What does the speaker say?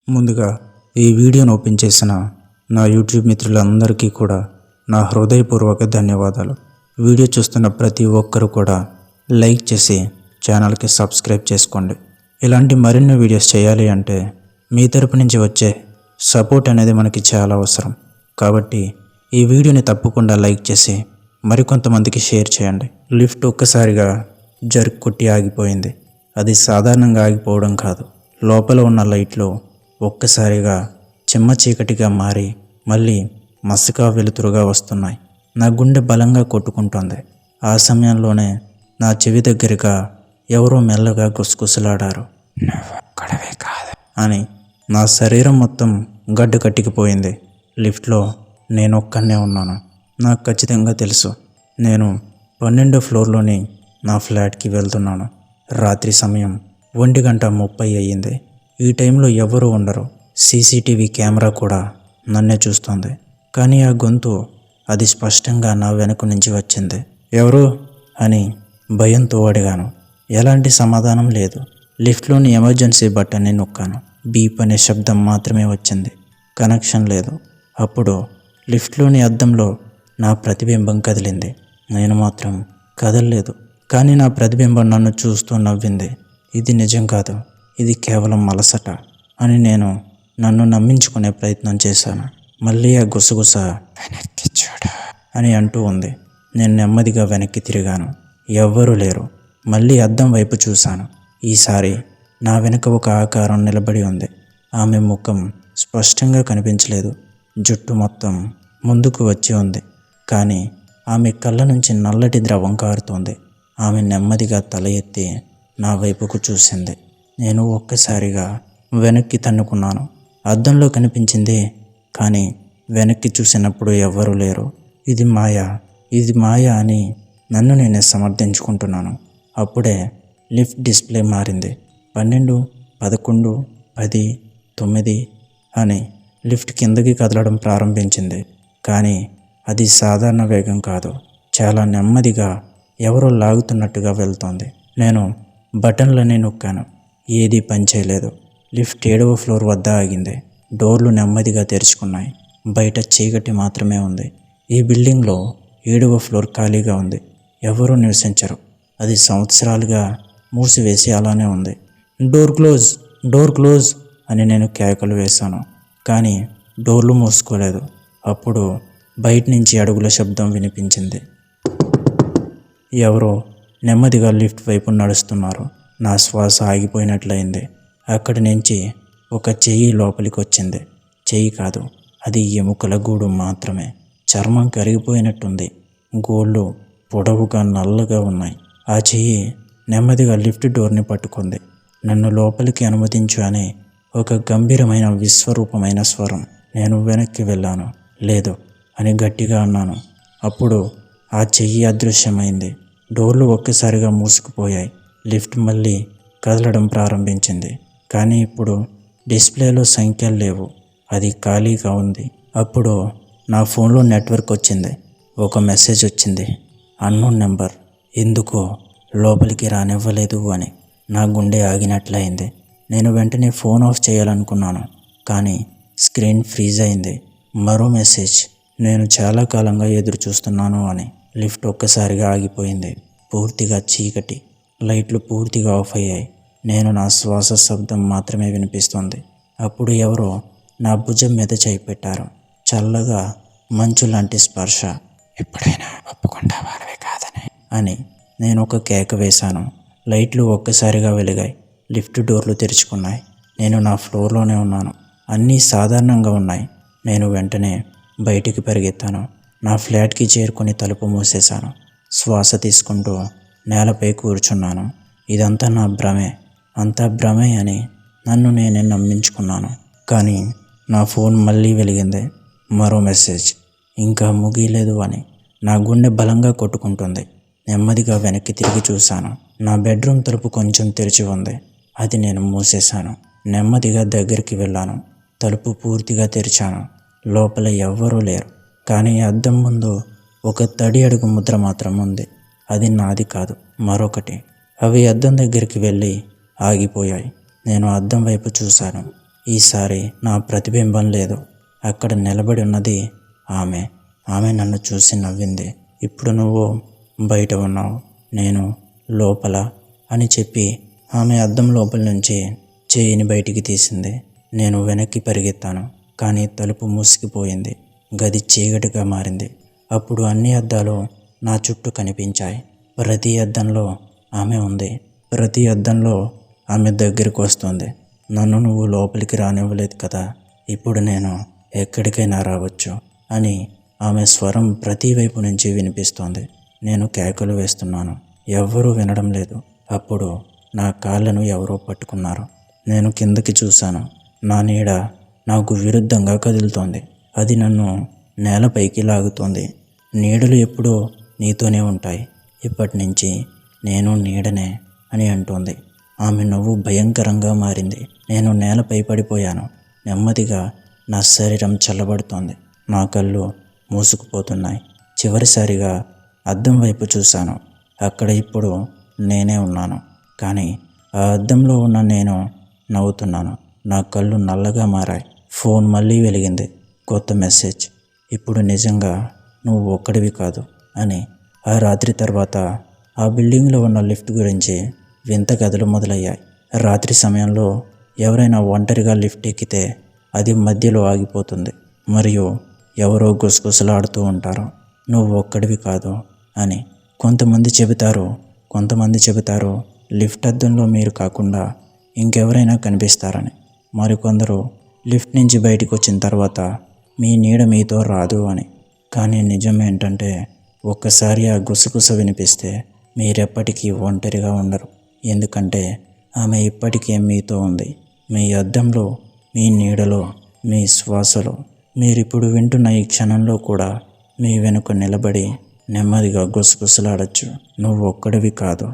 ముందుగా ఈ వీడియోను ఓపెన్ చేసిన నా యూట్యూబ్ మిత్రులందరికీ కూడా నా హృదయపూర్వక ధన్యవాదాలు. వీడియో చూస్తున్న ప్రతి ఒక్కరు కూడా లైక్ చేసి ఛానల్కి సబ్స్క్రైబ్ చేసుకోండి. ఇలాంటి మరిన్ని వీడియోస్ చేయాలి అంటే మీ తరపు నుంచి వచ్చే సపోర్ట్ అనేది మనకి చాలా అవసరం. కాబట్టి ఈ వీడియోని తప్పకుండా లైక్ చేసి మరికొంతమందికి షేర్ చేయండి. లిఫ్ట్ ఒక్కసారిగా జర్క్ కొట్టి ఆగిపోయింది. అది సాధారణంగా ఆగిపోవడం కాదు, లోపల ఉన్న లైట్లు ఒక్కసారిగా చిమ్మ చీకటిగా మారి మళ్ళీ మసక వెలుతురుగా వస్తున్నాయి. నా గుండె బలంగా కొట్టుకుంటోంది. ఆ సమయంలోనే నా చెవి దగ్గరగా ఎవరో మెల్లగా గుసగుసలాడారు. "నువ్వొక్కడివే కాదు" అని. నా శరీరం మొత్తం గడ్డు కట్టికిపోయింది. లిఫ్ట్లో నేనొక్కనే ఉన్నాను. నాకు ఖచ్చితంగా తెలుసు, నేను 12వ ఫ్లోర్లోని నా ఫ్లాట్కి వెళ్తున్నాను. రాత్రి సమయం 1:30 అయ్యింది. ఈ టైంలో ఎవరూ ఉండరు. సీసీటీవీ కెమెరా కూడా నన్నే చూస్తోంది. కానీ ఆ గొంతు అది స్పష్టంగా నా వెనుక నుంచి వచ్చింది. "ఎవరు?" అని భయంతో అడిగాను. ఎలాంటి సమాధానం లేదు. లిఫ్ట్లోని ఎమర్జెన్సీ బటన్ని నొక్కాను. బీప్ అనే శబ్దం మాత్రమే వచ్చింది. కనెక్షన్ లేదు. అప్పుడు లిఫ్ట్లోని అద్దంలో నా ప్రతిబింబం కదిలింది. నేను మాత్రం కదలలేదు. కానీ నా ప్రతిబింబం నన్ను చూస్తూ నవ్వింది. "ఇది నిజం కాదు, ఇది కేవలం అలసట" అని నేను నన్ను నమ్మించుకునే ప్రయత్నం చేశాను. మళ్ళీ ఆ గుసగుస "వెనక్కి చూడు" అని అంటూ ఉంది. నేను నెమ్మదిగా వెనక్కి తిరిగాను. ఎవ్వరూ లేరు. మళ్ళీ అద్దం వైపు చూశాను. ఈసారి నా వెనుక ఒక ఆకారం నిలబడి ఉంది. ఆమె ముఖం స్పష్టంగా కనిపించలేదు. జుట్టు మొత్తం ముందుకు వచ్చి ఉంది. కానీ ఆమె కళ్ళ నుంచి నల్లటి ద్రవం కారుతోంది. ఆమె నెమ్మదిగా తల ఎత్తి నా వైపుకు చూసింది. నేను ఒక్కసారిగా వెనక్కి తన్నుకున్నాను. అద్దంలో కనిపించింది, కానీ వెనక్కి చూసినప్పుడు ఎవ్వరూ లేరు. ఇది మాయ అని నన్ను నేనే సమర్థించుకుంటున్నాను. అప్పుడే లిఫ్ట్ డిస్ప్లే మారింది. 12, 11, 10, 9 అని లిఫ్ట్ కిందకి కదలడం ప్రారంభించింది. కానీ అది సాధారణ వేగం కాదు, చాలా నెమ్మదిగా ఎవరో లాగుతున్నట్టుగా వెళ్తోంది. నేను బటన్లన్నీ నొక్కాను. ఏదీ పనిచేయలేదు. లిఫ్ట్ 7వ ఫ్లోర్ వద్ద ఆగింది. డోర్లు నెమ్మదిగా తెరుచుకున్నాయి. బయట చీకటి మాత్రమే ఉంది. ఈ బిల్డింగ్లో 7వ ఫ్లోర్ ఖాళీగా ఉంది. ఎవరూ నివసించరు. అది సంవత్సరాలుగా మూసివేసి అలానే ఉంది. "డోర్ క్లోజ్, డోర్ క్లోజ్" అని నేను కేకలు వేశాను. కానీ డోర్లు మూసుకోలేదు. అప్పుడు బయట నుంచి అడుగుల శబ్దం వినిపించింది. ఎవరో నెమ్మదిగా లిఫ్ట్ వైపు నడుస్తున్నారు. నా శ్వాస ఆగిపోయినట్లయింది. అక్కడి నుంచి ఒక చెయ్యి లోపలికి వచ్చింది. చెయ్యి కాదు, అది ఎముకల గూడు మాత్రమే. చర్మం కరిగిపోయినట్టుంది. గోళ్ళు పొడవుగా నల్లగా ఉన్నాయి. ఆ చెయ్యి నెమ్మదిగా లిఫ్ట్ డోర్ని పట్టుకుంది. "నన్ను లోపలికి అనుమతించు" అని ఒక గంభీరమైన విశ్వరూపమైన స్వరం. నేను వెనక్కి వెళ్ళాను. "లేదు" అని గట్టిగా అన్నాను. అప్పుడు ఆ చెయ్యి అదృశ్యమైంది. డోర్లు ఒక్కసారిగా మూసుకుపోయాయి. లిఫ్ట్ మళ్ళీ కదలడం ప్రారంభించింది. కానీ ఇప్పుడు డిస్ప్లేలో సంఖ్యలు లేవు. అది ఖాళీగా ఉంది. అప్పుడు నా ఫోన్లో నెట్వర్క్ వచ్చింది. ఒక మెసేజ్ వచ్చింది. "అన్నోన్ నెంబర్, ఎందుకో లోపలికి రానివ్వలేదు" అని. నా గుండె ఆగినట్లయింది. నేను వెంటనే ఫోన్ ఆఫ్ చేయాలనుకున్నాను. కానీ స్క్రీన్ ఫ్రీజ్ అయింది. మరో మెసేజ్, "నేను చాలా కాలంగా ఎదురు చూస్తున్నాను" అని. లిఫ్ట్ ఒక్కసారిగా ఆగిపోయింది. పూర్తిగా చీకటి. లైట్లు పూర్తిగా ఆఫ్ అయ్యాయి. నా శ్వాస శబ్దం మాత్రమే వినిపిస్తుంది. అప్పుడు ఎవరో నా భుజం మీద చేయి పెట్టారు. చల్లగా మంచు లాంటి స్పర్శ. "ఎప్పుడైనా ఒప్పుకుంటావానివే కాదని" అని నేను ఒక కేక వేశాను. లైట్లు ఒక్కసారిగా వెలిగాయి. లిఫ్ట్ డోర్లు తెరుచుకున్నాయి. నేను నా ఫ్లోర్లోనే ఉన్నాను. అన్నీ సాధారణంగా ఉన్నాయి. నేను వెంటనే బయటికి పరిగెత్తాను. నా ఫ్లాట్కి చేరుకుని తలుపు మూసేశాను. శ్వాస తీసుకుంటూ నేలపై కూర్చున్నాను. ఇదంతా నా భ్రమే, అంతా భ్రమే అని నన్ను నేనే నమ్మించుకున్నాను. కానీ నా ఫోన్ మళ్ళీ వెలిగింది. మరో మెసేజ్, "ఇంకా ముగియలేదు" అని. నా గుండె బలంగా కొట్టుకుంటుంది. నెమ్మదిగా వెనక్కి తిరిగి చూశాను. నా బెడ్రూమ్ తలుపు కొంచెం తెరిచి ఉంది. అది నేను మూసేశాను. నెమ్మదిగా దగ్గరికి వెళ్ళాను. తలుపు పూర్తిగా తెరిచాను. లోపల ఎవ్వరూ లేరు. కానీ అద్దం ముందు ఒక తడి అడుగు ముద్ర మాత్రం ఉంది. అది నాది కాదు, మరొకటి. అవి అద్దం దగ్గరికి వెళ్ళి ఆగిపోయాయి. నేను అద్దం వైపు చూశాను. ఈసారి నా ప్రతిబింబం లేదు. అక్కడ నిలబడి ఉన్నది ఆమె. ఆమె నన్ను చూసి నవ్వింది. ఇప్పుడు నువ్వు బయట ఉన్నావు, నేను లోపల అని చెప్పి ఆమె అద్దం లోపల నుంచి చేయిని బయటికి తీసింది. నేను వెనక్కి పరిగెత్తాను, కానీ తలుపు మూసుకుపోయింది. గది చీకటిగా మారింది. అప్పుడు అన్ని అద్దాలు నా చుట్టూ కనిపించాయి. ప్రతి అద్దంలో ఆమె ఉంది. ప్రతి అద్దంలో ఆమె దగ్గరికి వస్తుంది. నన్ను నువ్వు లోపలికి రానివ్వలేదు కదా, ఇప్పుడు నేను ఎక్కడికైనా రావచ్చు అని ఆమె స్వరం ప్రతి వైపు నుంచి వినిపిస్తోంది. నేను కేకలు వేస్తున్నాను, ఎవ్వరూ వినడం లేదు. అప్పుడు నా కాళ్ళను ఎవరో పట్టుకున్నారు. నేను కిందకి చూశాను. నా నీడ నాకు విరుద్ధంగా కదులుతోంది. అది నన్ను నేలపైకి లాగుతోంది. నీడలు ఎప్పుడూ నీతోనే ఉంటాయి, ఇప్పటి నుంచి నేను నీడనే అని అంటోంది. ఆమె నవ్వు భయంకరంగా మారింది. నేను నేలపై పడిపోయాను. నెమ్మదిగా నా శరీరం చల్లబడుతోంది. నా కళ్ళు మూసుకుపోతున్నాయి. చివరిసారిగా అద్దం వైపు చూశాను. అక్కడ ఇప్పుడు నేనే ఉన్నాను, కానీ ఆ అద్దంలో ఉన్న నేను నవ్వుతున్నాను. నా కళ్ళు నల్లగా మారాయి. ఫోన్ మళ్ళీ వెలిగింది. కొత్త మెసేజ్. ఇప్పుడు నిజంగా నువ్వు ఒక్కడివి కాదు అని. ఆ రాత్రి తర్వాత ఆ బిల్డింగ్లో ఉన్న లిఫ్ట్ గురించి వింత కథలు మొదలయ్యాయి. రాత్రి సమయంలో ఎవరైనా ఒంటరిగా లిఫ్ట్ ఎక్కితే అది మధ్యలో ఆగిపోతుంది మరియు ఎవరో గుసగుసలాడుతూ ఉంటారు, నువ్వు ఒక్కడివి కాదు అని. కొంతమంది చెబుతారు లిఫ్ట్ అద్దంలో మీరు కాకుండా ఇంకెవరైనా కనిపిస్తారని. మరికొందరు లిఫ్ట్ నుంచి బయటకు వచ్చిన తర్వాత మీ నీడ మీతో రాదు అని. కానీ నిజం ఏంటంటే, ఒక్కసారి ఆ గుసగుస వినిపిస్తే మీరెప్పటికీ ఒంటరిగా ఉండరు. ఎందుకంటే ఆమె ఇప్పటికే మీతో ఉంది. మీ అద్దంలో, మీ నీడలో, మీ శ్వాసలో. మీరిప్పుడు వింటున్న ఈ క్షణంలో కూడా మీ వెనుక నిలబడి నెమ్మదిగా గుసగుసలాడచ్చు. నువ్వు ఒక్కడివి కాదు.